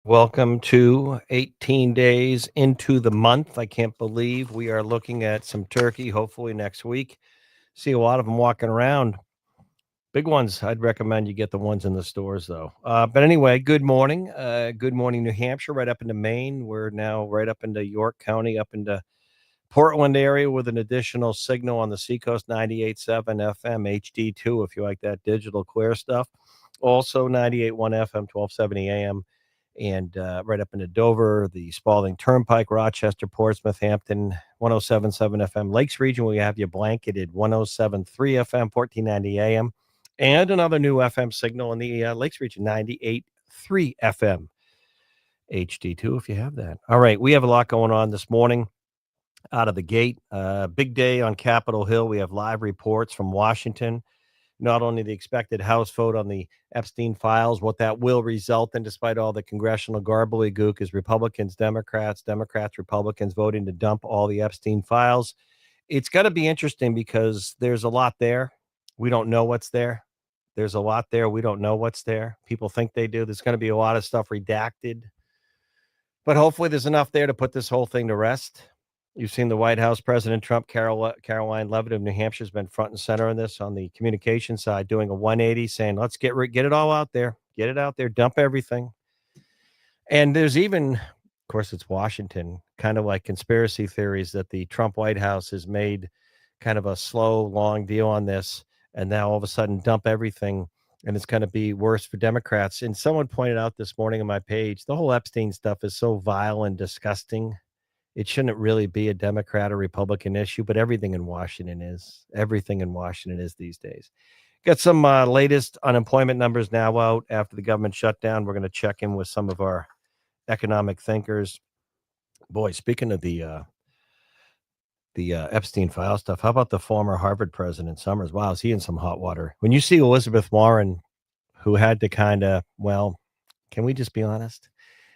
Welcome to 18 days into the month. I can't believe we are looking at some turkey, hopefully next week. See a lot of them walking around. Big ones. I'd recommend you get the ones in the stores, though. But anyway, good morning. Good morning, New Hampshire, right up into Maine. We're now right up into York County, up into Portland area with an additional signal on the Seacoast 98.7 FM HD2, if you like that digital clear stuff. Also 98.1 FM, 1270 AM and right up into Dover, the Spalding Turnpike, Rochester, Portsmouth, Hampton, 107.7 FM, Lakes region, we have you blanketed, 107.3 FM, 1490 AM, and another new FM signal in the Lakes region, 98.3 FM, HD2, if you have that. All right, we have a lot going on this morning out of the gate. Big day on Capitol Hill. We have live reports from Washington, not only the expected House vote on the Epstein files, what that will result in, despite all the congressional gobbledygook, is Republicans, Democrats, Republicans voting to dump all the Epstein files. It's going to be interesting because there's a lot there. We don't know what's there. There's a lot there. We don't know what's there. People think they do. There's going to be a lot of stuff redacted. But hopefully there's enough there to put this whole thing to rest. You've seen the White House, President Trump, Caroline Leavitt of New Hampshire has been front and center on this on the communication side, doing a 180, saying, let's get it all out there. Get it out there. Dump everything. And there's even, of course, it's Washington, kind of like conspiracy theories that the Trump White House has made kind of a slow, long deal on this. And now all of a sudden dump everything. And it's going to be worse for Democrats. And someone pointed out this morning on my page, the whole Epstein stuff is so vile and disgusting. It shouldn't really be a Democrat or Republican issue, but everything in Washington is. Everything in Washington is these days. Got some latest unemployment numbers now out after the government shutdown. We're going to check in with some of our economic thinkers. Boy, speaking of the Epstein file stuff, how about the former Harvard president, Summers? Wow, is he in some hot water? When you see Elizabeth Warren, who had to kind of, well, can we just be honest?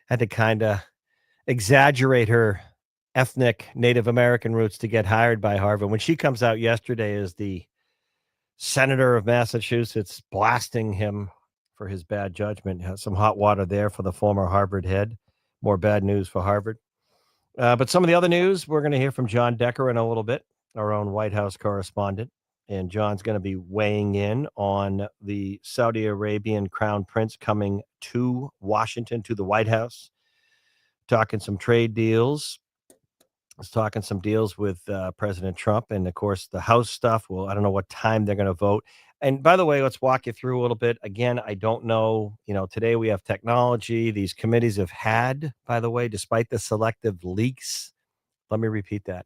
Had to kind of exaggerate her ethnic Native American roots to get hired by Harvard. When she comes out yesterday as the senator of Massachusetts blasting him for his bad judgment, some hot water there for the former Harvard head. More bad news for Harvard. But some of the other news, we're going to hear from John Decker in a little bit, our own White House correspondent. And John's going to be weighing in on the Saudi Arabian crown prince coming to Washington, to the White House, talking some trade deals. Was talking some deals with President Trump and, of course, the House stuff. Well, I don't know what time they're going to vote. And by the way, let's walk you through a little bit. Again, I don't know. Today we have technology. These committees have had, by the way, despite the selective leaks. Let me repeat that.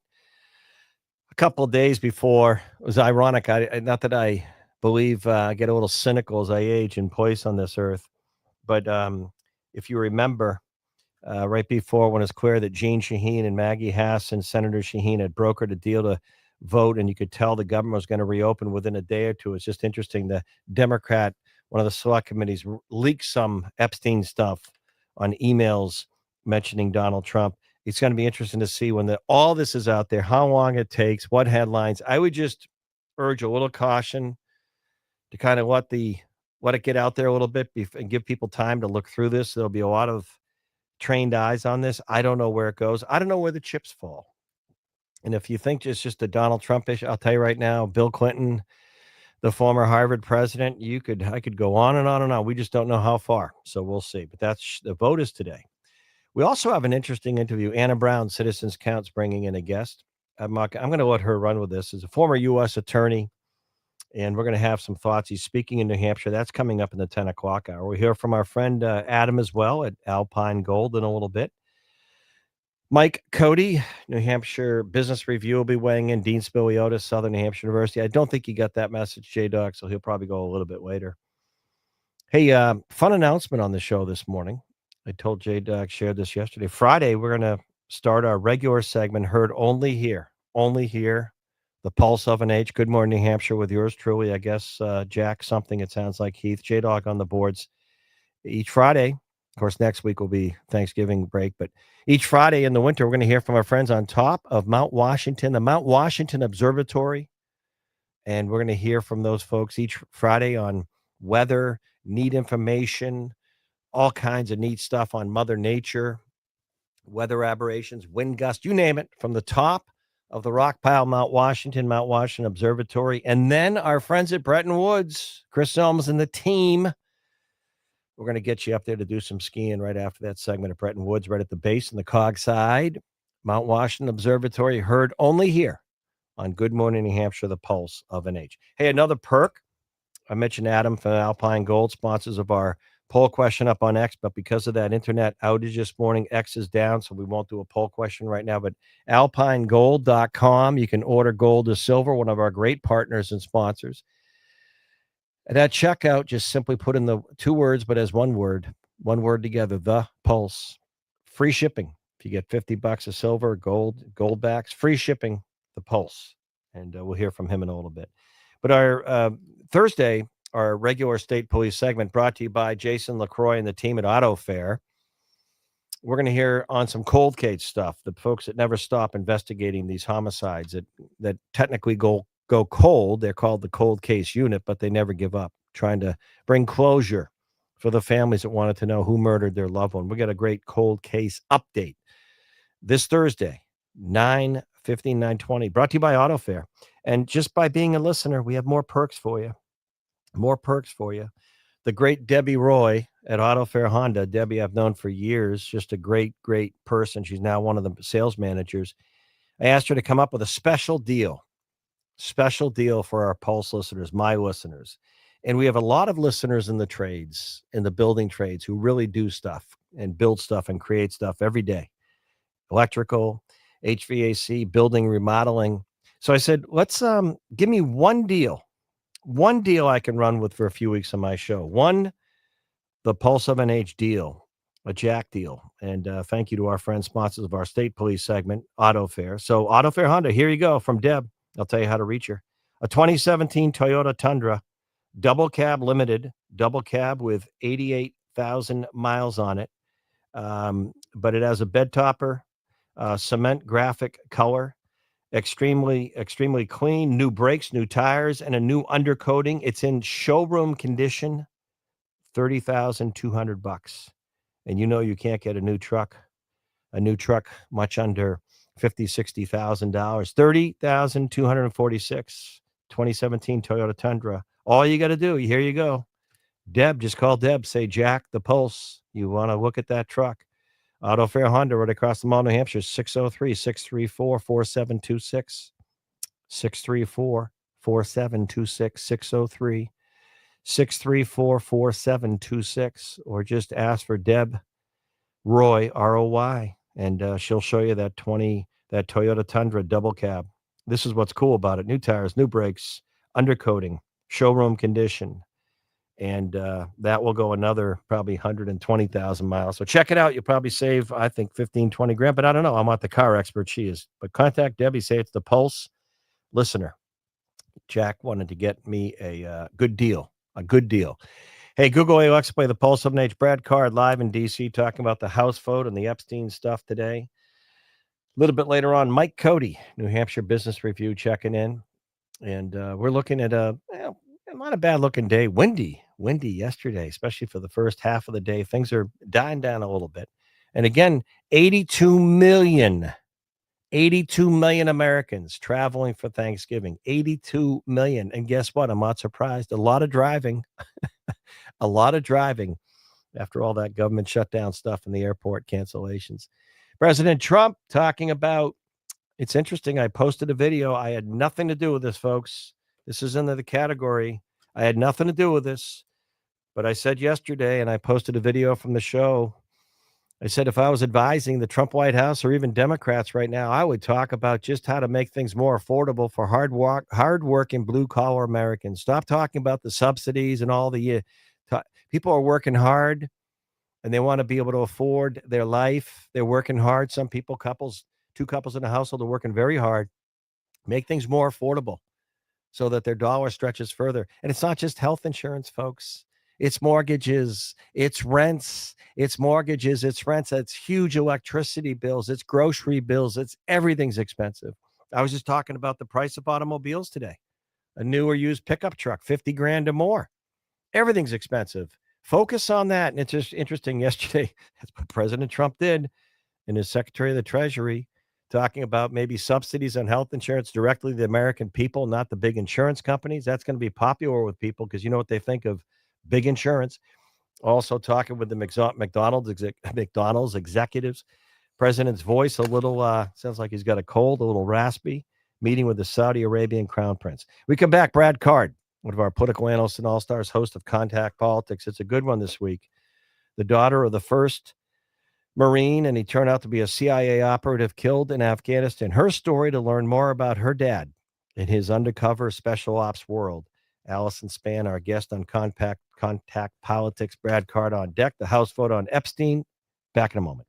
A couple of days before, it was ironic. Not that I believe I get a little cynical as I age in place on this earth. But if you remember, right before, when it's clear that Jeanne Shaheen and Maggie Hass and Senator Shaheen had brokered a deal to vote, and you could tell the government was going to reopen within a day or two. It's just interesting. The Democrat, one of the select committees, leaked some Epstein stuff on emails mentioning Donald Trump. It's going to be interesting to see when all this is out there, how long it takes, what headlines. I would just urge a little caution to kind of let it get out there a little bit and give people time to look through this. There'll be a lot of trained eyes on this. I don't know where it goes. I don't know where the chips fall. And if you think it's just a Donald Trump issue, I'll tell you right now, Bill Clinton, the former Harvard president, I could go on and on and on. We just don't know how far. So we'll see. But the vote is today. We also have an interesting interview. Anna Brown, Citizens Count's bringing in a guest. I'm going to let her run with this. As a former U.S. attorney, and we're going to have some thoughts. He's speaking in New Hampshire. That's coming up in the 10 o'clock hour. We'll hear from our friend Adam as well at Alpine Gold in a little bit. Mike Cody, New Hampshire Business Review, will be weighing in. Dean Spiliotis, Southern New Hampshire University. I don't think he got that message, J-Dog, so he'll probably go a little bit later. Hey, fun announcement on the show this morning. I told J-Dog, shared this yesterday. Friday, we're going to start our regular segment, heard only here, the Pulse of an Age. Good morning, New Hampshire, with yours truly. I guess Jack something, it sounds like Heath. J-Dog on the boards each Friday. Of course, next week will be Thanksgiving break, but each Friday in the winter, we're going to hear from our friends on top of Mount Washington, the Mount Washington Observatory, and we're going to hear from those folks each Friday on weather, need information, all kinds of neat stuff on Mother Nature, weather aberrations, wind gust, you name it, from the top of the rock pile, Mount Washington Observatory, and then our friends at Bretton Woods, Chris Elms and the team. We're going to get you up there to do some skiing right after that segment of Bretton Woods, right at the base and the Cog side. Mount Washington Observatory, heard only here on Good Morning New Hampshire, the pulse of an age. Hey, another perk. I mentioned Adam from Alpine Gold, sponsors of our poll question up on X, but because of that internet outage this morning, X is down, so we won't do a poll question right now. But alpinegold.com, you can order gold to silver, one of our great partners and sponsors. And at checkout, just simply put in the two words, but as one word together, the pulse. Free shipping. If you get $50 of silver, gold backs, free shipping, the pulse. And we'll hear from him in a little bit. But our Thursday, our regular state police segment brought to you by Jason LaCroix and the team at Auto Fair. We're going to hear on some cold case stuff, the folks that never stop investigating these homicides that technically go cold. They're called the cold case unit, but they never give up, trying to bring closure for the families that wanted to know who murdered their loved one. We got a great cold case update this Thursday, 9:15, 9:20, brought to you by Auto Fair. And just by being a listener, we have more perks for you. The great Debbie Roy at Auto Fair Honda. Debbie, I've known for years, just a great, great person. She's now one of the sales managers. I asked her to come up with a special deal for our Pulse listeners, my listeners. And we have a lot of listeners in the trades, in the building trades, who really do stuff and build stuff and create stuff every day. Electrical, HVAC, building, remodeling. So I said, let's give me one deal I can run with for a few weeks on my show. The Pulse of an Age deal, a Jack deal. And thank you to our friends, sponsors of our state police segment, Auto Fair. So Auto Fair Honda, here you go from Deb. I'll tell you how to reach her. A 2017 Toyota Tundra, double cab limited, double cab with 88,000 miles on it. But it has a bed topper, cement graphic color, extremely, extremely clean, new brakes, new tires, and a new undercoating. It's in showroom condition, $30,200. And you know you can't get a new truck much under $50,000, $60,000. $30,246, 2017 Toyota Tundra. All you got to do, here you go. Deb, just call Deb, say, Jack, the Pulse. You want to look at that truck. Auto Fair Honda, right across the mall, New Hampshire, 603-634-4726. 634-4726, 603-634-4726, or just ask for Deb Roy, R-O-Y, and she'll show you that Toyota Tundra double cab. This is what's cool about it. New tires, new brakes, undercoating, showroom condition. And that will go another probably 120,000 miles. So check it out. You'll probably save, I think, 15, 20 grand. But I don't know. I'm not the car expert she is. But contact Debbie. Say it's the Pulse listener. Jack wanted to get me a good deal. Hey, Google Alexa, play the Pulse of an Age. Brad Card live in D.C. talking about the House vote and the Epstein stuff today. A little bit later on, Mike Cody, New Hampshire Business Review, checking in. And we're looking at not a bad-looking day. Windy yesterday, especially for the first half of the day. Things are dying down a little bit. And again, 82 million Americans traveling for Thanksgiving. 82 million. And guess what? I'm not surprised. A lot of driving after all that government shutdown stuff and the airport cancellations. President Trump talking about, it's interesting. I posted a video. I had nothing to do with this, folks. This is into the category. I had nothing to do with this, but I said yesterday, and I posted a video from the show. I said, if I was advising the Trump White House or even Democrats right now, I would talk about just how to make things more affordable for hardworking blue-collar Americans. Stop talking about the subsidies and all the people are working hard, and they want to be able to afford their life. They're working hard. Some people, two couples in a household are working very hard. Make things more affordable so that their dollar stretches further. And it's not just health insurance, folks. It's mortgages, it's rents, it's mortgages, it's rents, it's huge electricity bills, it's grocery bills, it's everything's expensive. I was just talking about the price of automobiles today. A new or used pickup truck, 50 grand or more. Everything's expensive. Focus on that. And it's just interesting yesterday, that's what President Trump did in his Secretary of the Treasury, talking about maybe subsidies on health insurance directly to the American people, not the big insurance companies. That's going to be popular with people because you know what they think of big insurance. Also talking with the McDonald's executives. President's voice a little sounds like he's got a cold, a little raspy. Meeting with the Saudi Arabian crown prince. We come back. Brad Card, one of our political analysts and all-stars, host of Contact Politics. It's a good one this week. The daughter of the first Marine, and he turned out to be a CIA operative killed in Afghanistan. Her story to learn more about her dad in his undercover special ops world. Allison Spann, our guest on Contact Politics. Brad Card on deck. The House vote on Epstein. Back in a moment.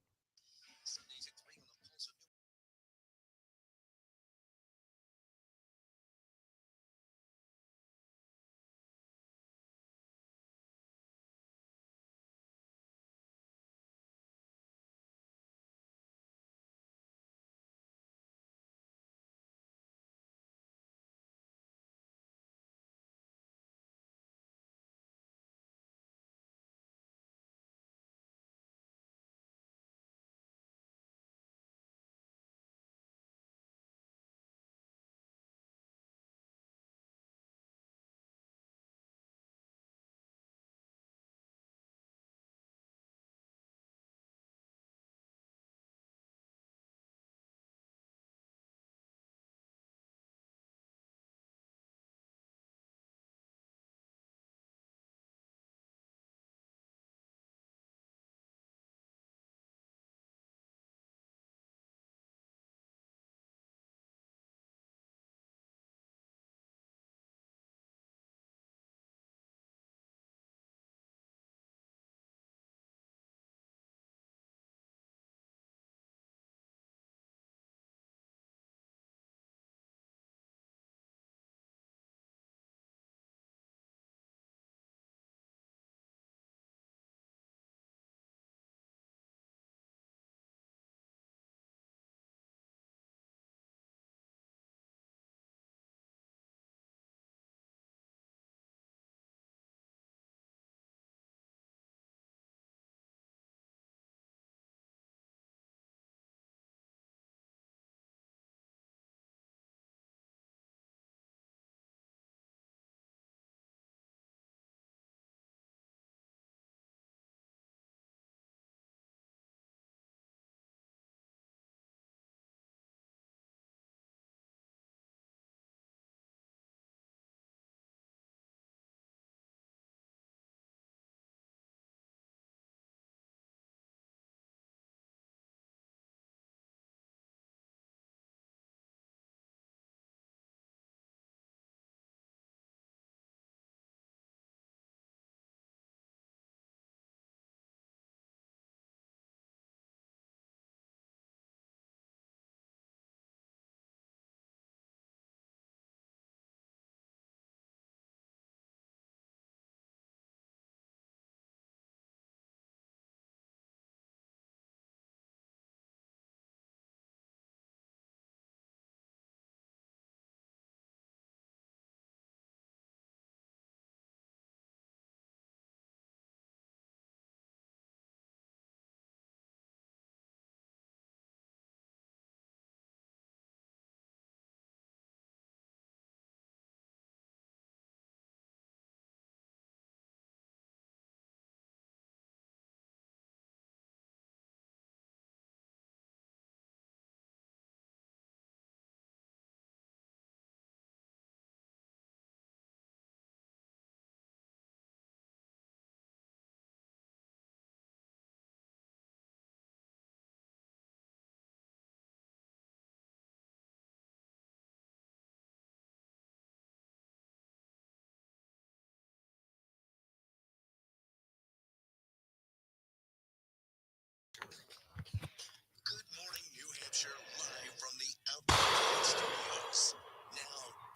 Good morning, New Hampshire, live from the Outdoor Studios. Now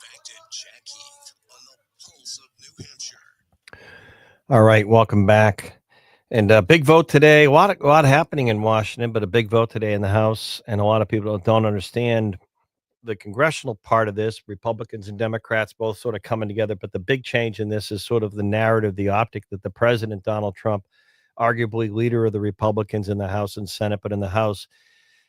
back to Jack Heath on the Pulse of New Hampshire. All right, welcome back. And a big vote today. A lot happening in Washington, but a big vote today in the House. And a lot of people don't understand the congressional part of this, Republicans and Democrats both sort of coming together. But the big change in this is sort of the narrative, the optic that the president, Donald Trump, arguably leader of the Republicans in the House and Senate, but in the House,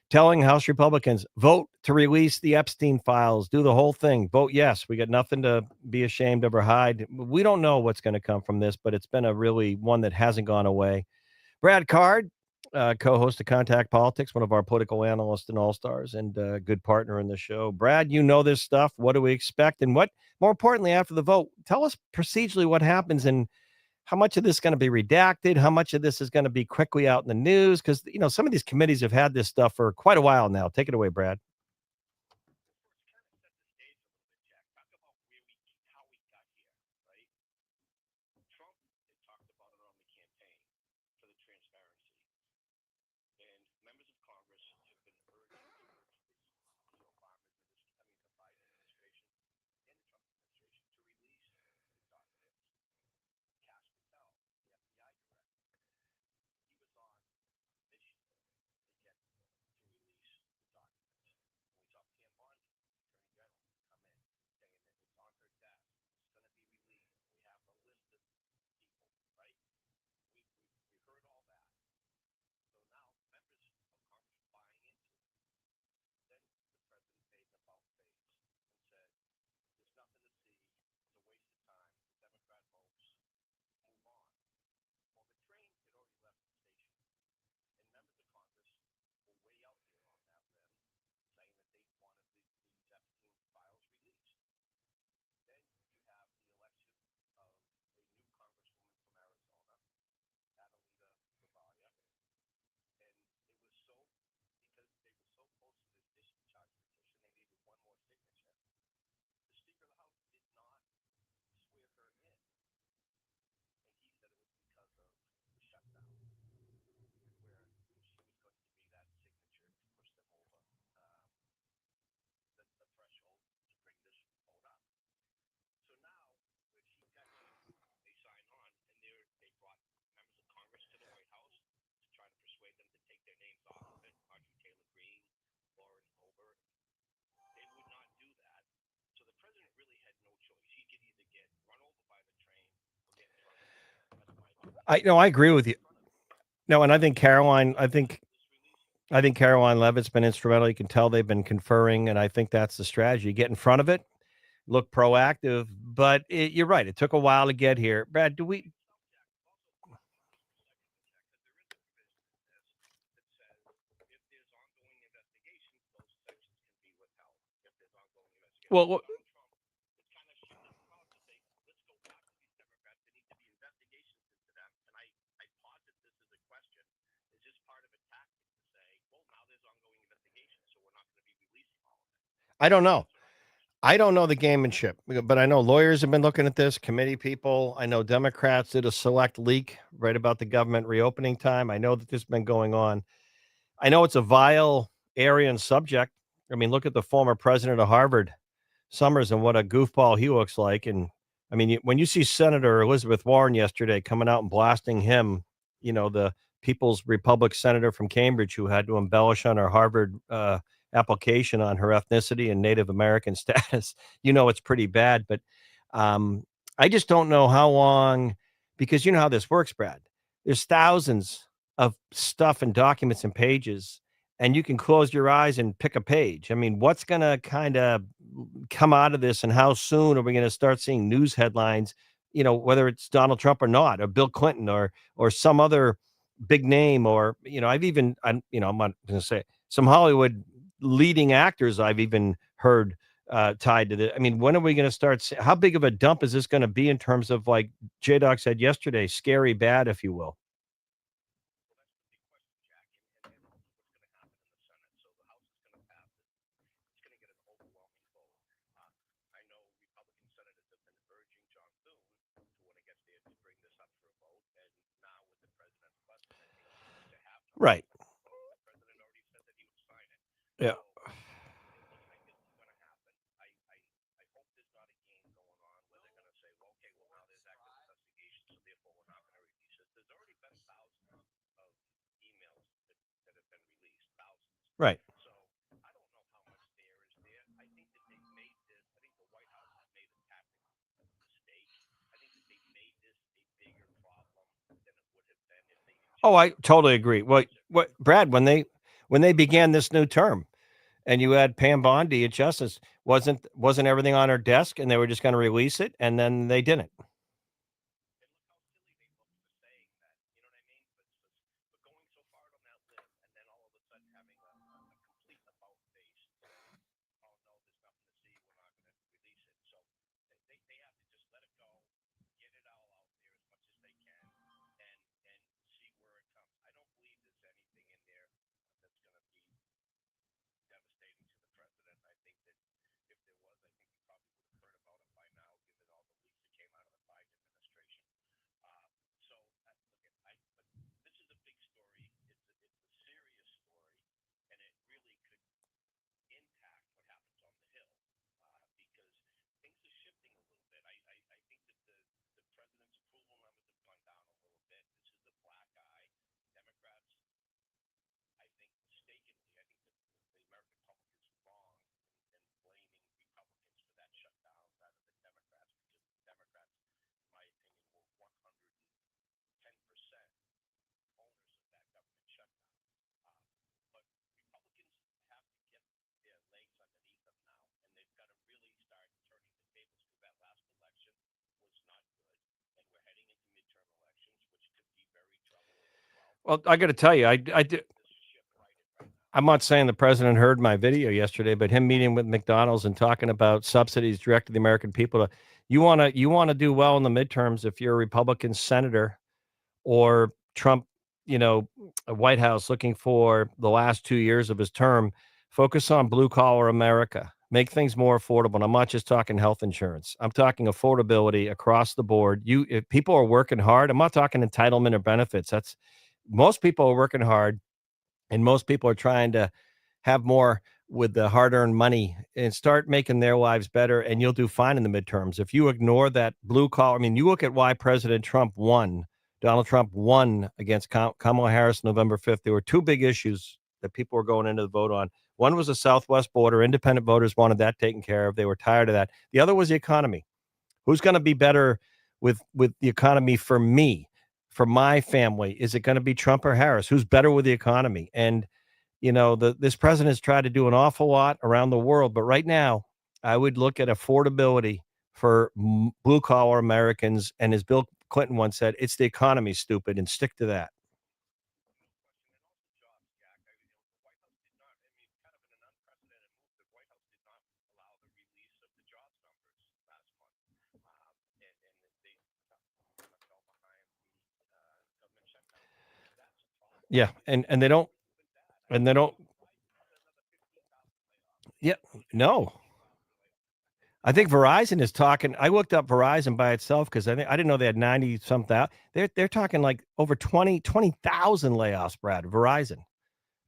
telling House Republicans, vote to release the Epstein files, do the whole thing, vote yes. We got nothing to be ashamed of or hide. We don't know what's going to come from this, but it's been a really one that hasn't gone away. Brad Card, co-host of Contact Politics, one of our political analysts and all-stars, and a good partner in the show. Brad, you know this stuff. What do we expect? And what, more importantly, after the vote, tell us procedurally what happens and how much of this is going to be redacted? How much of this is going to be quickly out in the news? Because, some of these committees have had this stuff for quite a while now. Take it away, Brad. I agree with you. No, and I think Caroline Levitt's been instrumental. You can tell they've been conferring, and I think that's the strategy. Get in front of it, look proactive. But you're right; it took a while to get here. Brad, do we? Well, I don't know. I don't know the gamemanship, but I know lawyers have been looking at this, committee people. I know Democrats did a select leak right about the government reopening time. I know that this has been going on. I know it's a vile area and subject. I mean, look at the former president of Harvard, Summers, and what a goofball he looks like. And I mean, when you see Senator Elizabeth Warren yesterday coming out and blasting him, the People's Republic senator from Cambridge who had to embellish on her Harvard application on her ethnicity and Native American status, it's pretty bad. But um, I just don't know how long, because you know how this works, Brad. There's thousands of stuff and documents and pages, and you can close your eyes and pick a page. I mean, what's going to kind of come out of this, and how soon are we going to start seeing news headlines, whether it's Donald Trump or not, or Bill Clinton, or some other big name, or I'm not going to say some Hollywood leading actors I've even heard tied to the. I mean, when are we going to start? How big of a dump is this going to be in terms of, like J Dog said yesterday, scary bad, if you will? Right. Yeah. Right. Oh, I totally agree. What Brad, when they began this new term and you had Pam Bondi at Justice, wasn't everything on her desk and they were just going to release it and then they didn't. Well, I got to tell you, I did. I'm not saying the president heard my video yesterday, but him meeting with McDonald's and talking about subsidies direct to the American people. You want to do well in the midterms if you're a Republican senator or Trump, a White House looking for the last 2 years of his term. Focus on blue collar America. Make things more affordable. And I'm not just talking health insurance. I'm talking affordability across the board. If people are working hard, I'm not talking entitlement or benefits. That's most people are working hard and most people are trying to have more with the hard-earned money and start making their lives better and you'll do fine in the midterms. If you ignore that blue collar, I mean, you look at why Donald Trump won against Kamala Harris November 5th. There were two big issues that people were going into the vote on. One was the Southwest border. Independent voters wanted that taken care of. They were tired of that. The other was the economy. Who's going to be better with the economy for me, for my family? Is it going to be Trump or Harris? Who's better with the economy? And this president has tried to do an awful lot around the world, but right now, I would look at affordability for blue collar Americans. And as Bill Clinton once said, it's the economy, stupid, and stick to that. Yeah, and they don't. Yeah, no. I think Verizon is talking. I looked up Verizon by itself because I didn't know they had 90 something. They're talking like over 20,000 layoffs, Brad. Verizon.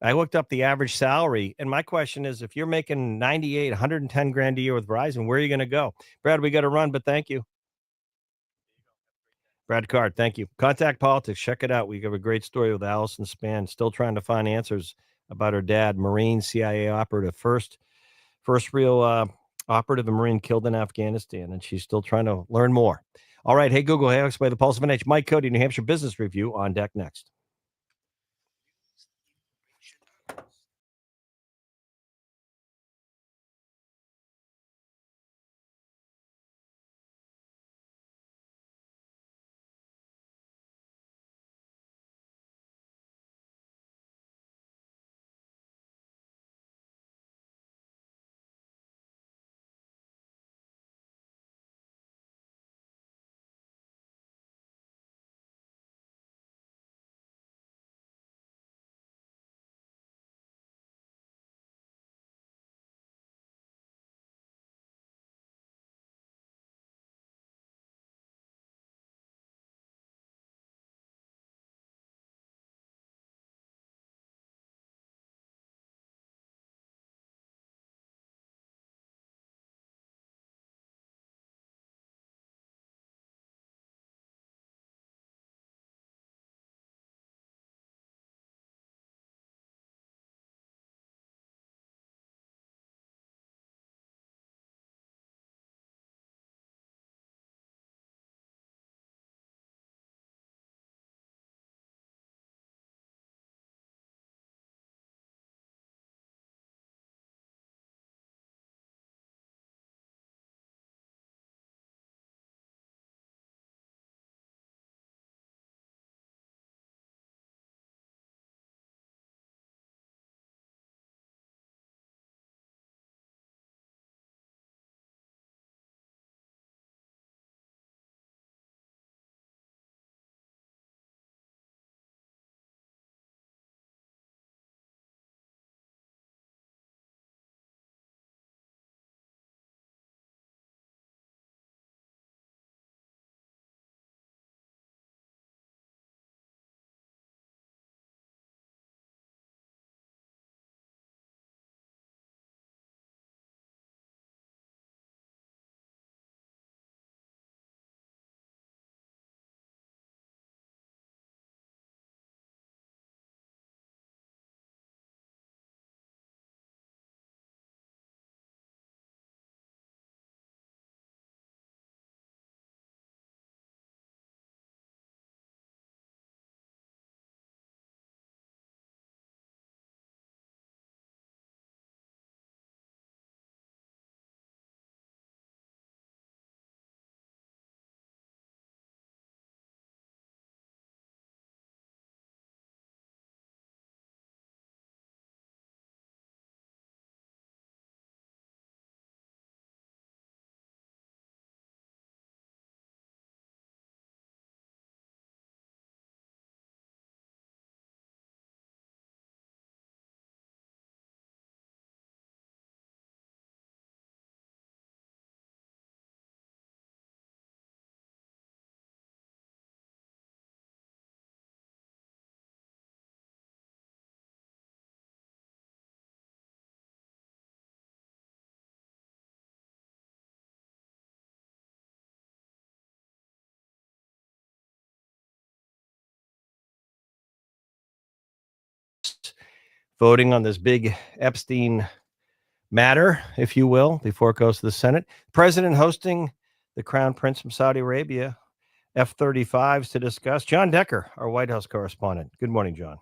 I looked up the average salary, and my question is, if you're making 98, 110 grand a year with Verizon, where are you going to go? Brad, we got to run, but thank you. Brad Card, thank you. Contact Politics, check it out. We have a great story with Allison Spann, still trying to find answers about her dad, Marine CIA operative, first real operative and Marine killed in Afghanistan, and she's still trying to learn more. All right, hey Google, hey Alexa, play the Pulse of NH. Mike Cody, New Hampshire Business Review on deck next. voting on this big Epstein matter, if you will, before it goes to the Senate. President hosting the Crown Prince from Saudi Arabia, F-35s to discuss. John Decker, our White House correspondent. Good morning, John.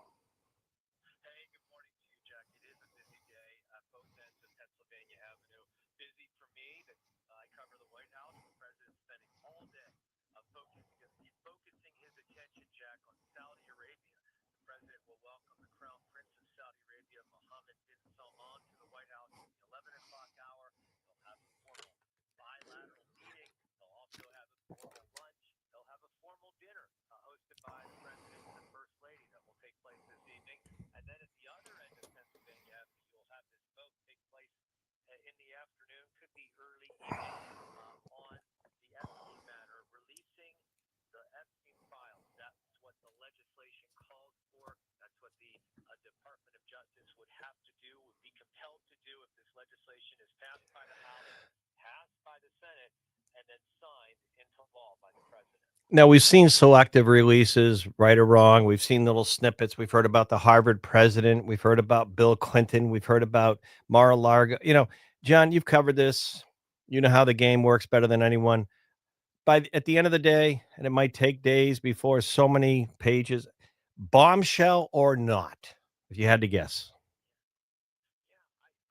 Hey, good morning to you, Jack. It is a busy day at both ends of Pennsylvania Avenue. Busy for me that I cover the White House. The president's spending all day focusing his attention, Jack, on Saudi Arabia. The president will welcome the Crown Prince of Saudi Arabia, Mohammed bin Salman, to the White House at the 11 o'clock hour. They'll have a formal bilateral meeting. They'll also have a formal lunch. They'll have a formal dinner hosted by the president and the first lady that will take place this evening. And then at the other end of Pennsylvania Avenue, you'll have this vote take place in the afternoon, could be early evening, on the Epstein matter, releasing the Epstein files. That's what the legislation calls for. That's what the Department of Justice would have to do, would be compelled to do if this legislation is passed by the House, passed by the Senate, and then signed into law by the president. Now, we've seen selective releases, right or wrong. We've seen little snippets. We've heard about the Harvard president. We've heard about Bill Clinton. We've heard about Mar-a-Lago. John, you've covered this. You know how the game works better than anyone. At the end of the day, and it might take days before so many pages, bombshell or not, if you had to guess.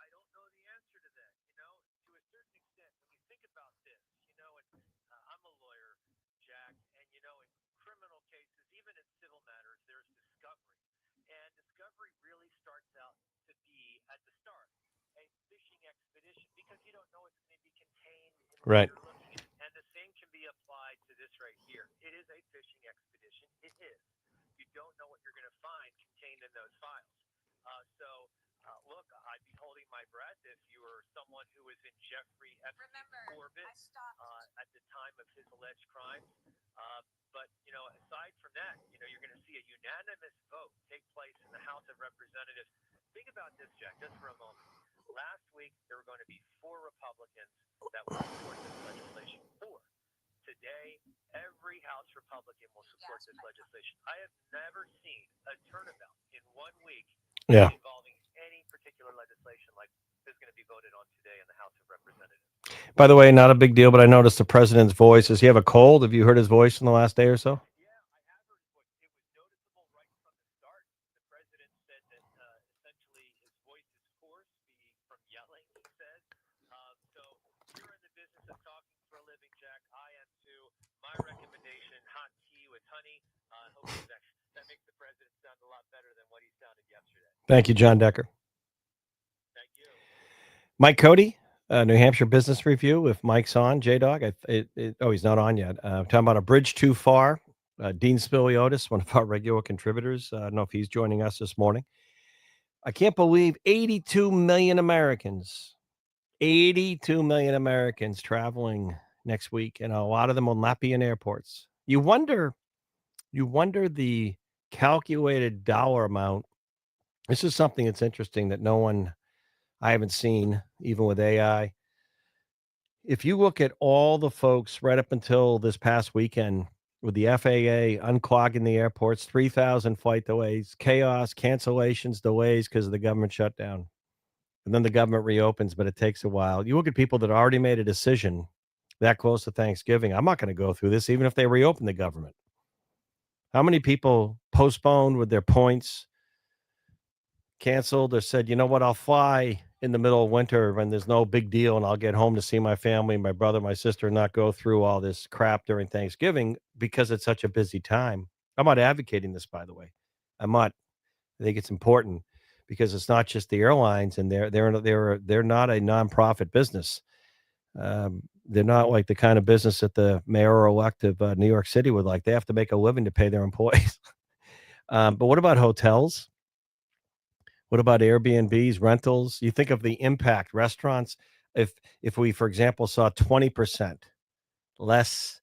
I don't know the answer to that. To a certain extent, when you think about this, and I'm a lawyer, Jack, and in criminal cases, even in civil matters, there's discovery. And discovery really starts out to be, at the start, a fishing expedition because you don't know what's going to be contained in what Right. you're looking at. And the same can be applied to this right here. It is a fishing expedition. It is. You don't know what you're going to find contained in those files. Look, I'd be holding my breath if you were someone who was in Jeffrey Epstein's orbit at the time of his alleged crimes. But aside from that, you're going to see a unanimous vote take place in the House of Representatives. Think about this, Jack, just for a moment. Last week, there were going to be 4 Republicans that would support this legislation. 4. Today, every House Republican will support this legislation. I have never seen a turnabout in 1 week involving any particular legislation like this is going to be voted on today in the House of Representatives. By the way, not a big deal, but I noticed the president's voice. Does he have a cold? Have you heard his voice in the last day or so? Yeah, I have heard his voice. It was noticeable right from the start. The president said that essentially his voice is hoarse from yelling, he said. So you're in the business of talking for a living, Jack. I am too. My recommendation, hot tea with honey. Hopefully that makes the president sound a lot better than what he sounded yesterday. Thank you, John Decker. Thank you. Mike Cody, New Hampshire Business Review. If Mike's on, J-Dog. He's not on yet. Talking about a bridge too far. Dean Spiliotis, one of our regular contributors. I don't know if he's joining us this morning. I can't believe 82 million Americans traveling next week, and a lot of them will not be in airports. You wonder the calculated dollar amount. This is something that's interesting that I haven't seen, even with AI. If you look at all the folks right up until this past weekend with the FAA unclogging the airports, 3,000 flight delays, chaos, cancellations, delays because of the government shutdown. And then the government reopens, but it takes a while. You look at people that already made a decision that close to Thanksgiving. I'm not going to go through this, even if they reopen the government. How many people postponed with their points, canceled, or said, you know what, I'll fly in the middle of winter when there's no big deal and I'll get home to see my family, my brother, my sister, and not go through all this crap during Thanksgiving because it's such a busy time. I'm not advocating this, by the way. I think it's important because it's not just the airlines, and they're not a nonprofit business. They're not like the kind of business that the mayor-elect of New York City would like. They have to make a living to pay their employees. But what about hotels? What about Airbnbs, rentals? You think of the impact. Restaurants, if we, for example, saw 20% less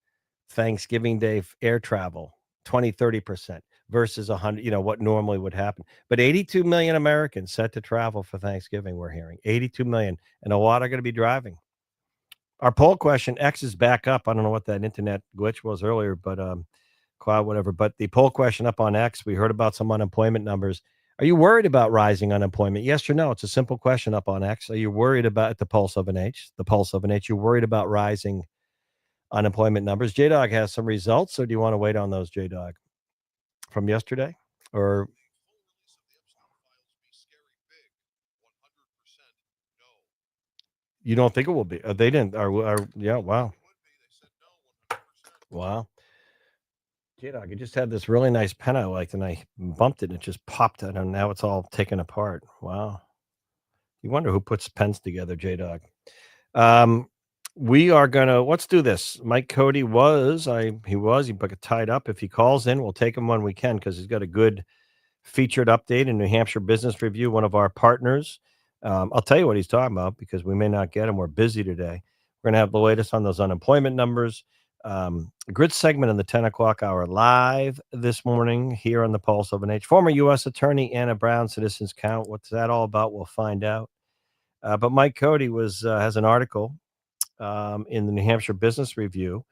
Thanksgiving Day air travel, 20-30% versus 100, what normally would happen. But 82 million Americans set to travel for Thanksgiving, we're hearing. 82 million, and a lot are going to be driving. Our poll question, X is back up. I don't know what that internet glitch was earlier, but cloud, whatever. But the poll question up on X, we heard about some unemployment numbers. Are you worried about rising unemployment? Yes or no? It's a simple question up on X. Are you worried about the pulse of an H? The pulse of an H. You're worried about rising unemployment numbers. J Dog has some results, or do you want to wait on those, J Dog, from yesterday? Or you don't think it will be? They didn't. Yeah. Wow. Wow. J Dog, I just had this really nice pen I liked, and I bumped it, and it just popped out, and now it's all taken apart. Wow. You wonder who puts pens together, J Dog. We are gonna let's do this. Mike Cody he got tied up. If he calls in, we'll take him when we can because he's got a good featured update in New Hampshire Business Review, one of our partners. I'll tell you what he's talking about because we may not get him. We're busy today. We're going to have the latest on those unemployment numbers. A good segment in the 10 o'clock hour live this morning here on the Pulse of an H. Former U.S. Attorney Anna Brown, Citizens Count. What's that all about? We'll find out. But Mike Cody has an article in the New Hampshire Business Review.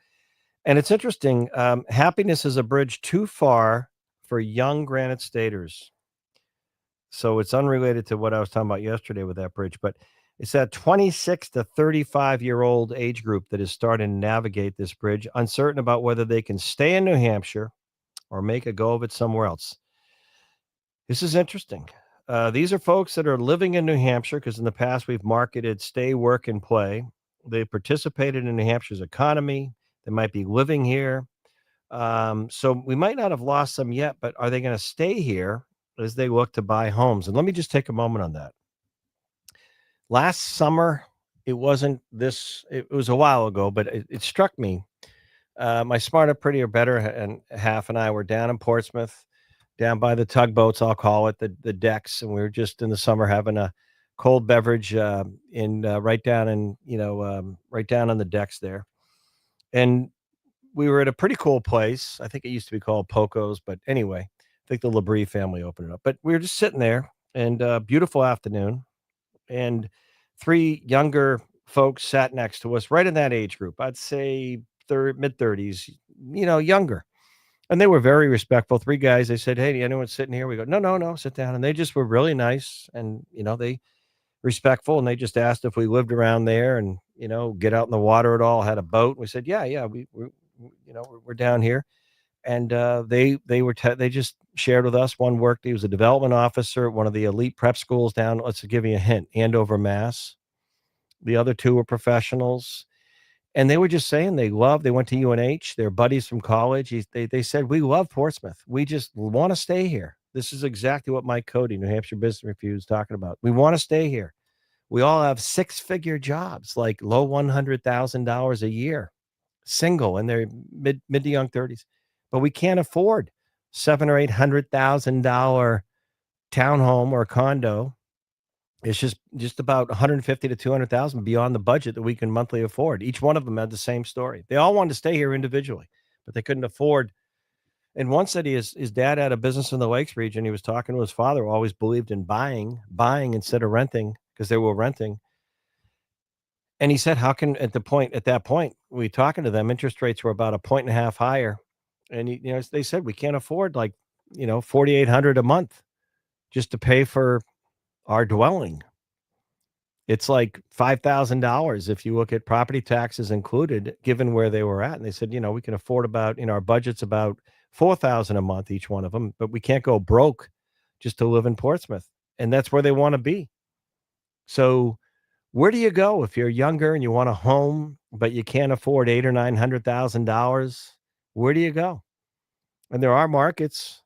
And it's interesting. Happiness is a bridge too far for young Granite Staters. So it's unrelated to what I was talking about yesterday with that bridge, but it's that 26 to 35-year-old age group that is starting to navigate this bridge, uncertain about whether they can stay in New Hampshire or make a go of it somewhere else. This is interesting. These are folks that are living in New Hampshire because in the past we've marketed stay, work, and play. They participated in New Hampshire's economy. They might be living here. So we might not have lost them yet, but are they going to stay here as they look to buy homes? And let me just take a moment on that. Last summer, it was a while ago, but it struck me. My Smarter, Prettier, Better and half and I were down in Portsmouth, down by the tugboats, I'll call it, the decks. And we were just in the summer having a cold beverage right down on the decks there. And we were at a pretty cool place. I think it used to be called Poco's, but anyway, I think the Labrie family opened it up. But we were just sitting there, and beautiful afternoon, and three younger folks sat next to us, right in that age group. I'd say mid-30s, younger. And they were very respectful. Three guys. They said, "Hey, anyone sitting here?" We go, No, sit down. And they just were really nice, and they respectful, and they just asked if we lived around there and get out in the water at all, had a boat. We said, yeah, we're down here. And they just shared with us. One worked, he was a development officer at one of the elite prep schools down, let's give you a hint, Andover, Mass. The other two were professionals, and they were just saying they went to UNH, their buddies from college. They said, we love Portsmouth, we just want to stay here. This is exactly what Mike Cody, New Hampshire Business Review, is talking about. We want to stay here. We all have six-figure jobs, like low $100,000 a year, single in their mid to young 30s, but we can't afford $700,000 or $800,000 townhome or condo. It's just about 150 to 200,000 beyond the budget that we can monthly afford. Each one of them had the same story. They all wanted to stay here individually, but they couldn't afford. And one said his dad had a business in the Lakes region. He was talking to his father, who always believed in buying instead of renting because they were renting. And he said, how can at that point, we talking to them, interest rates were about 1.5 higher. And they said, we can't afford $4,800 a month just to pay for our dwelling. It's like $5,000 if you look at property taxes included, given where they were at. And they said, we can afford about, our budget's about $4,000 a month, each one of them, but we can't go broke just to live in Portsmouth. And that's where they want to be. So where do you go if you're younger and you want a home, but you can't afford $800,000 or $900,000? Where do you go? And there are markets,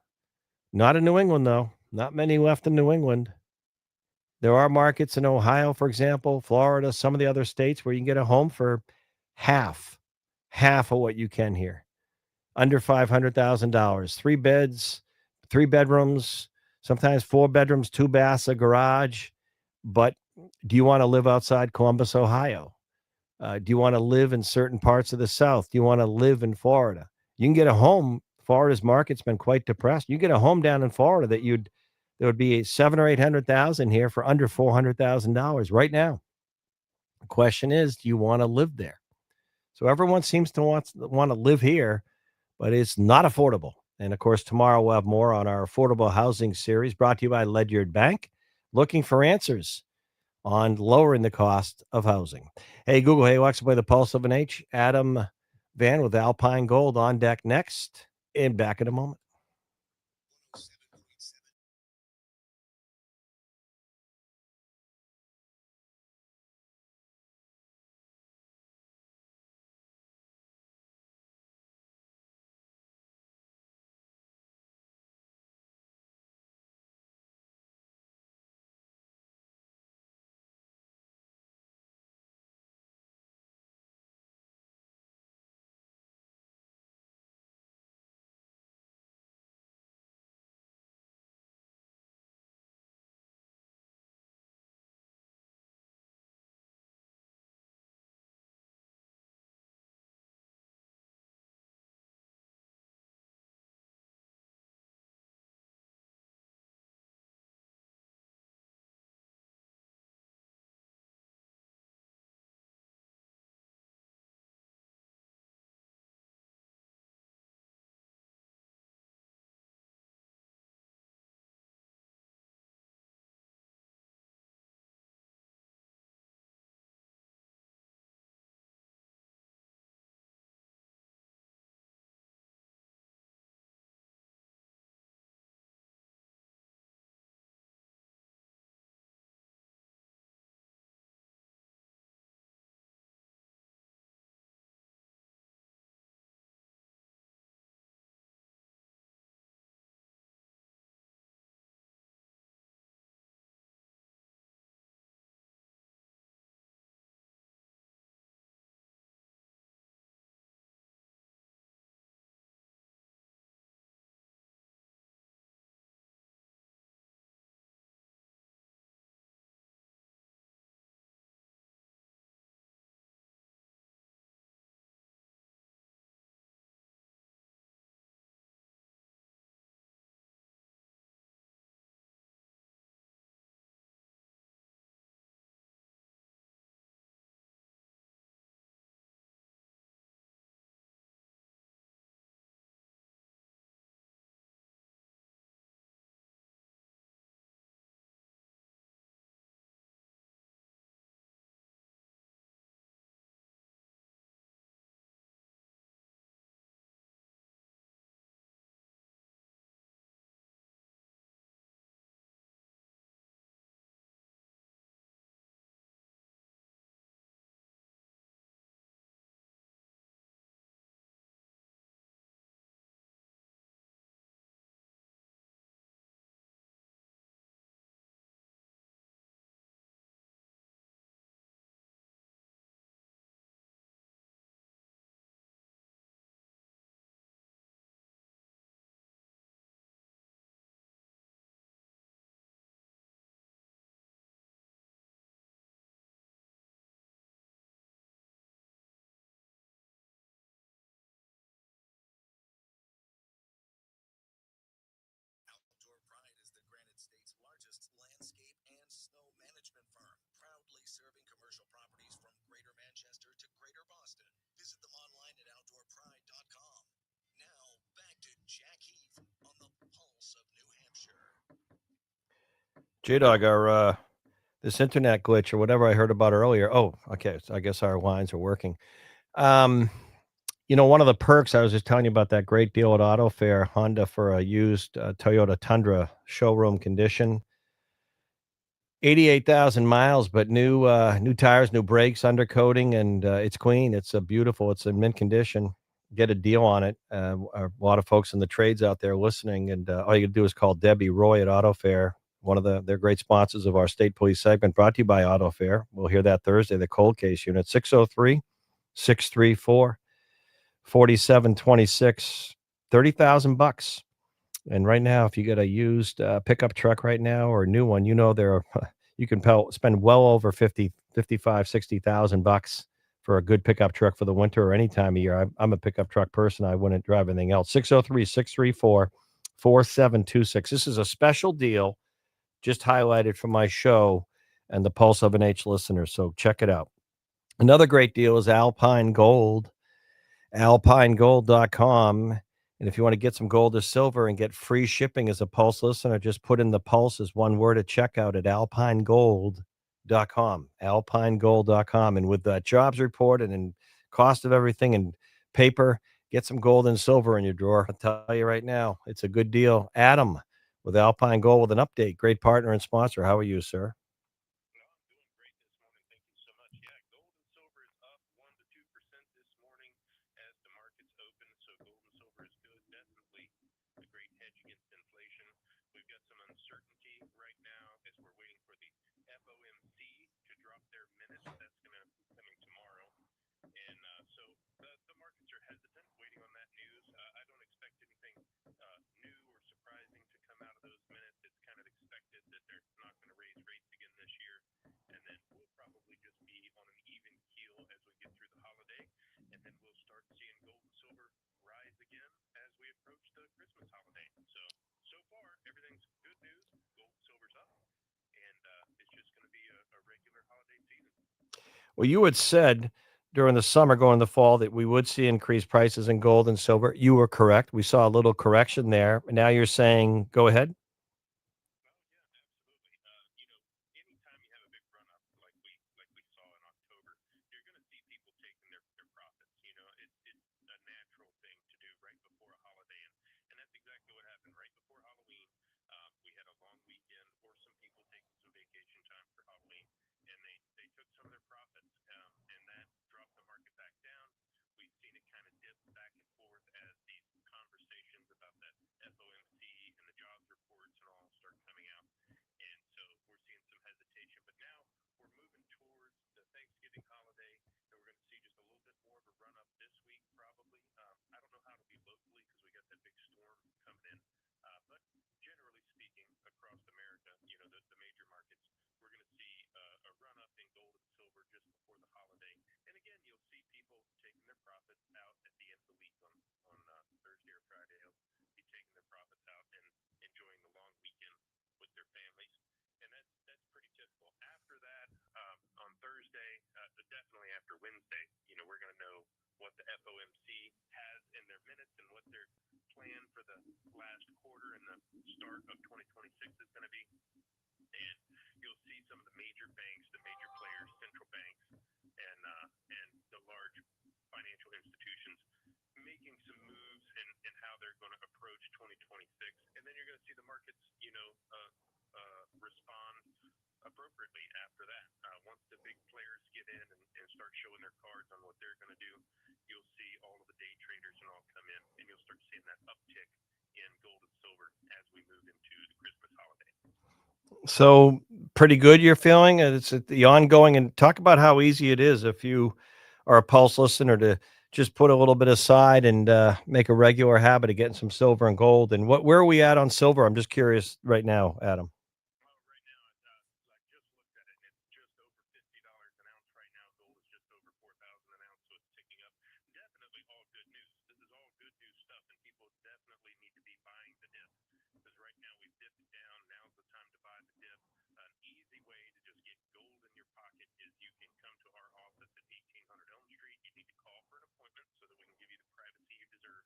not in New England, though, not many left in New England. There are markets in Ohio, for example, Florida, some of the other states where you can get a home for half of what you can here. Under $500,000, 3 beds, 3 bedrooms, sometimes 4 bedrooms, 2 baths, a garage. But do you want to live outside Columbus, Ohio? Do you want to live in certain parts of the South? Do you want to live in Florida? You can get a home. Florida's market's been quite depressed. You get a home down in Florida there would be $700,000 or $800,000 here for under $400,000 right now. The question is, do you want to live there? So everyone seems to want to live here, but it's not affordable. And of course, tomorrow we'll have more on our affordable housing series brought to you by Ledyard Bank, looking for answers on lowering the cost of housing. Hey, Google, hey, watch play the Pulse of an H. Adam Van with Alpine Gold on deck next. And back in a moment. 107.7. Outdoor Pride is the Granite State's largest landscape and snow management firm, proudly serving commercial properties from Greater Manchester to Greater Boston. Visit them online at outdoorpride.com. Now, back to Jack Heath on the Pulse of New Hampshire. J-Dog, our this internet glitch or whatever I heard about earlier. Oh, okay. So I guess our lines are working. One of the perks I was just telling you about that great deal at Auto Fair, Honda for a used Toyota Tundra showroom condition. 88,000 miles, but new tires, new brakes, undercoating, and it's clean. It's beautiful. It's in mint condition. Get a deal on it. A lot of folks in the trades out there listening, and all you can do is call Debbie Roy at Auto Fair, one of their great sponsors of our State Police segment, brought to you by Auto Fair. We'll hear that Thursday, the cold case unit, 603-634 4726, $30,000. And right now, if you get a used pickup truck right now or a new one, you can spend well over 50, 55, 60,000 bucks for a good pickup truck for the winter or any time of year. I'm a pickup truck person. I wouldn't drive anything else. 603-634-4726. This is a special deal just highlighted from my show and the Pulse of an H listeners. So check it out. Another great deal is Alpine Gold. AlpineGold.com. And if you want to get some gold or silver and get free shipping as a Pulse listener, just put in the Pulse as one word at checkout at alpinegold.com, alpinegold.com. And with the jobs report and cost of everything and paper, get some gold and silver in your drawer. I'll tell you right now, it's a good deal. Adam with Alpine Gold with an update. Great partner and sponsor. How are you, sir? No, I'm doing great this morning. Thank you so much. Yeah, gold and silver is up 1 to 2% this morning as the markets open. So gold and silver is good. Definitely a great hedge against inflation. We've got some uncertainty right now as we're waiting for the FOMC to drop their minutes. That's going to be coming tomorrow. And so the markets are hesitant, waiting on that news. I don't expect anything new or surprising to come out of those minutes. It's kind of expected that they're not going to raise rates again this year. And then we'll probably just be on an even keel as we get through the holiday. And then we'll start seeing gold and silver rise again as we approach the Christmas holiday. So far, everything's good news. Gold and silver's up. And it's just going to be a regular holiday season. Well, you had said during the summer going the fall that we would see increased prices in gold and silver. You were correct. We saw a little correction there. Now you're saying, go ahead. Well, yeah, absolutely. Anytime you have a big run up like we saw in October, you're going to see people taking their profits. It's a natural thing to do right before a holiday, and that's exactly what happened right before Halloween. We had a long weekend, or some people taking some vacation time for Halloween, and they took some of their profits, and that dropped the market back down. We've seen it kind of dip back and forth as these conversations about that FOMC and the jobs reports and all start coming out. And so we're seeing some hesitation. But now we're moving towards the Thanksgiving holiday, and we're going to see just a little bit more of a run up this week, probably. I don't know how it'll be locally because we got that big storm coming in. But generally speaking, across America, the major markets, we're going to see a run up in gold and silver just before the holiday. And again, you'll see people taking their profits out at the end of the week on Thursday or Friday. They'll be taking their profits out and enjoying the long weekend with their families, and that's pretty typical. After that, on Thursday, definitely after Wednesday, we're going to know what the FOMC has in their minutes and what their plan for the last quarter and the start of 2026 is going to be. And you'll see some of the major banks, the major players, central banks, and the large financial institutions making some moves in how they're going to approach 2026, and then you're going to see the markets, respond appropriately after that. Once the big players get in and start showing their cards on what they're going to do, you'll see all of the day traders and all come in, and you'll start seeing that uptick in gold and silver as we move into the Christmas holiday. So pretty good you're feeling. It's the ongoing, and talk about how easy it is if you are a Pulse listener to just put a little bit aside and make a regular habit of getting some silver and gold. And where are we at on silver? I'm just curious right now, Adam. Well, right now, I just looked at it, and it's just over $50 an ounce right now. Gold is just over 4,000 an ounce, so it's ticking up. Definitely all good news. This is all good news stuff, and people definitely need to be buying the dip because right now we've dipped down. Now's the time to buy the dip. An easy way to just get gold in your pocket is you can come to our office at 1800 Elm Street. You need to call for an appointment so that we can give you the privacy you deserve.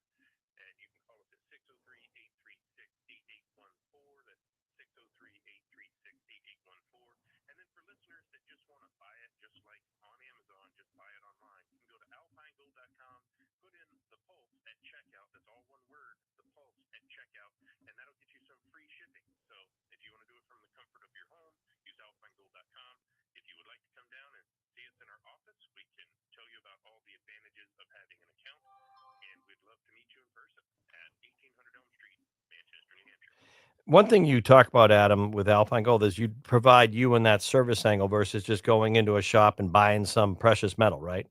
And you can call us at 603-836-8814. That's 603-836-8814. And then for listeners that just want to buy it, just like on Amazon, just buy it online. You can go to alpinegold.com, put in the Pulse at checkout. That's all one word, the Pulse at checkout, and that'll get you some free shipping. So if you want to do it from the comfort of your home, use alpinegold.com. If you would like to come down and see us in our office, we can tell you about all the advantages of having an account, and we'd love to meet you in person at 1800 Elm Street, Manchester, New Hampshire. One thing you talk about, Adam, with Alpine Gold is you provide you in that service angle versus just going into a shop and buying some precious metal, right?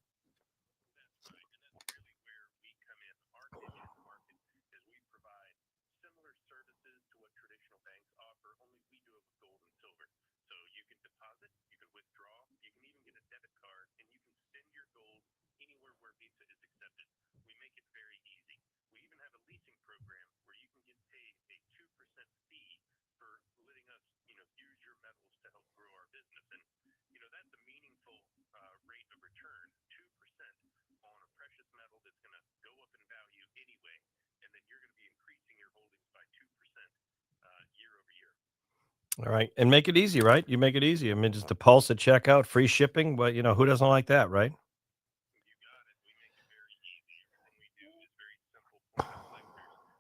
That's right, and that's really where we come in. Our niche in the market is we provide similar services to what traditional banks offer, only we do it with gold and silver. So you can deposit, you can withdraw, you can even get a debit card, and you can send your gold anywhere where Visa is accepted. We make it very easy. We even have a leasing program where you can get paid a 2% fee for letting us, use your metals to help grow our business. And that's a meaningful rate of return, 2% All right. And make it easy, right? You make it easy. I mean, just the pulse at checkout, free shipping. Well, who doesn't like that, right? You got it. We make it very easy. Everything we do is very simple, point and click.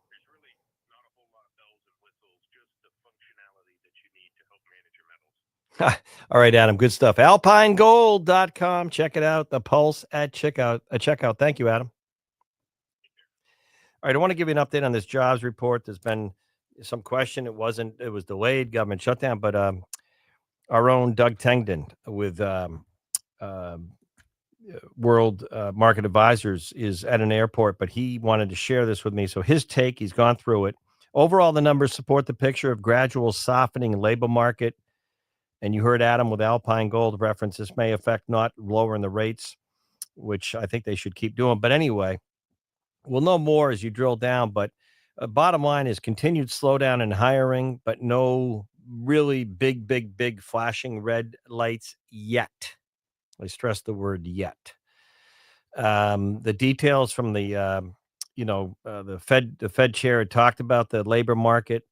There's really not a whole lot of bells and whistles, just the functionality that you need to help manage your metals. All right, Adam. Good stuff. AlpineGold.com. Check it out. The pulse at checkout. Thank you, Adam. All right. I want to give you an update on this jobs report. There's been some question. It was delayed, government shutdown, but our own Doug Tengden with World Market Advisors is at an airport, but he wanted to share this with me. So his take, he's gone through it. Overall, the numbers support the picture of gradual softening labor market. And you heard Adam with Alpine Gold reference. This may affect not lowering the rates, which I think they should keep doing. But anyway, we'll know more as you drill down. But bottom line is continued slowdown in hiring, but no really big flashing red lights yet. I stress the word yet. The details from the Fed chair had talked about the labor market,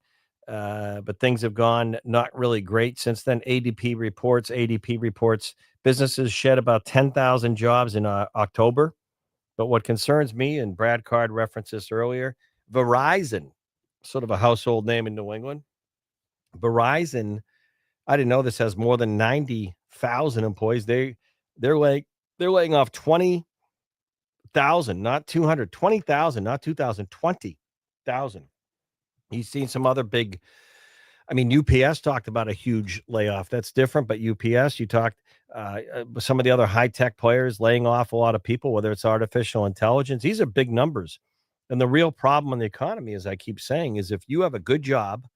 but things have gone not really great since then. ADP reports businesses shed about 10,000 jobs in October. But what concerns me, and Brad Card referenced this earlier, Verizon, sort of a household name in New England. Verizon, I didn't know this, has more than 90,000 employees. They're laying off 20,000, not 200, 20,000, not 2,000, 20,000. You've seen some other big, UPS talked about a huge layoff. That's different, but UPS, you talked some of the other high-tech players laying off a lot of people, whether it's artificial intelligence. These are big numbers. And the real problem in the economy, as I keep saying, is if you have a good job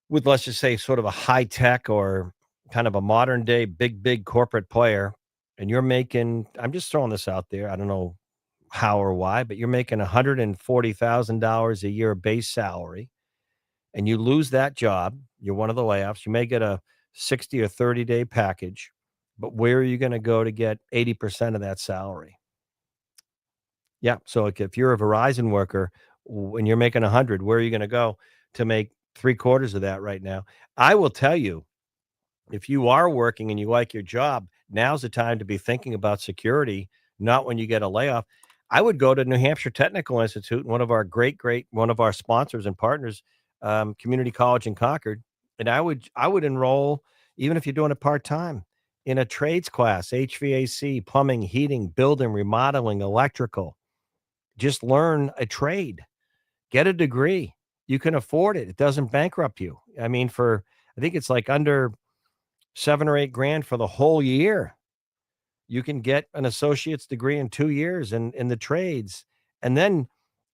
with, let's just say, sort of a high-tech or kind of a modern-day big corporate player, and you're making, I'm just throwing this out there, I don't know how or why, but you're making $140,000 a year base salary, and you lose that job, you're one of the layoffs, you may get a 60 or 30-day package, but where are you going to go to get 80% of that salary? Yeah, so if you're a Verizon worker and you're making 100, where are you going to go to make 3/4 of that right now? I will tell you, if you are working and you like your job, now's the time to be thinking about security, not when you get a layoff. I would go to New Hampshire Technical Institute, one of our one of our sponsors and partners, Community College in Concord, and I would enroll, even if you're doing it part-time, in a trades class, HVAC, plumbing, heating, building, remodeling, electrical. Just learn a trade, get a degree. You can afford it. It doesn't bankrupt you. I think it's like under $7 or $8 grand for the whole year. You can get an associate's degree in 2 years in the trades. And then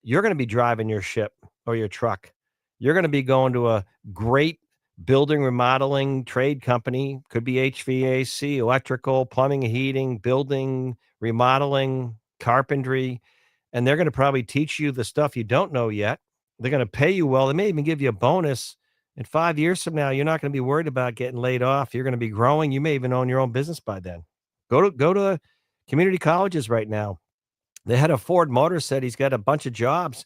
you're going to be driving your ship or your truck. You're going to be going to a great building remodeling trade company. Could be HVAC, electrical, plumbing, heating, building, remodeling, carpentry. And they're going to probably teach you the stuff you don't know yet. They're going to pay you well. They may even give you a bonus. And 5 years from now, you're not going to be worried about getting laid off. You're going to be growing. You may even own your own business by then. Go to community colleges right now. The head of Ford Motors said he's got a bunch of jobs,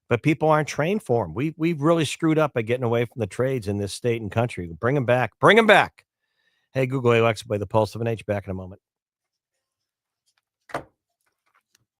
but people aren't trained for them. We've really screwed up by getting away from the trades in this state and country. Bring them back. Bring them back. Hey, Google Alexa, play the Pulse of an H. Back in a moment.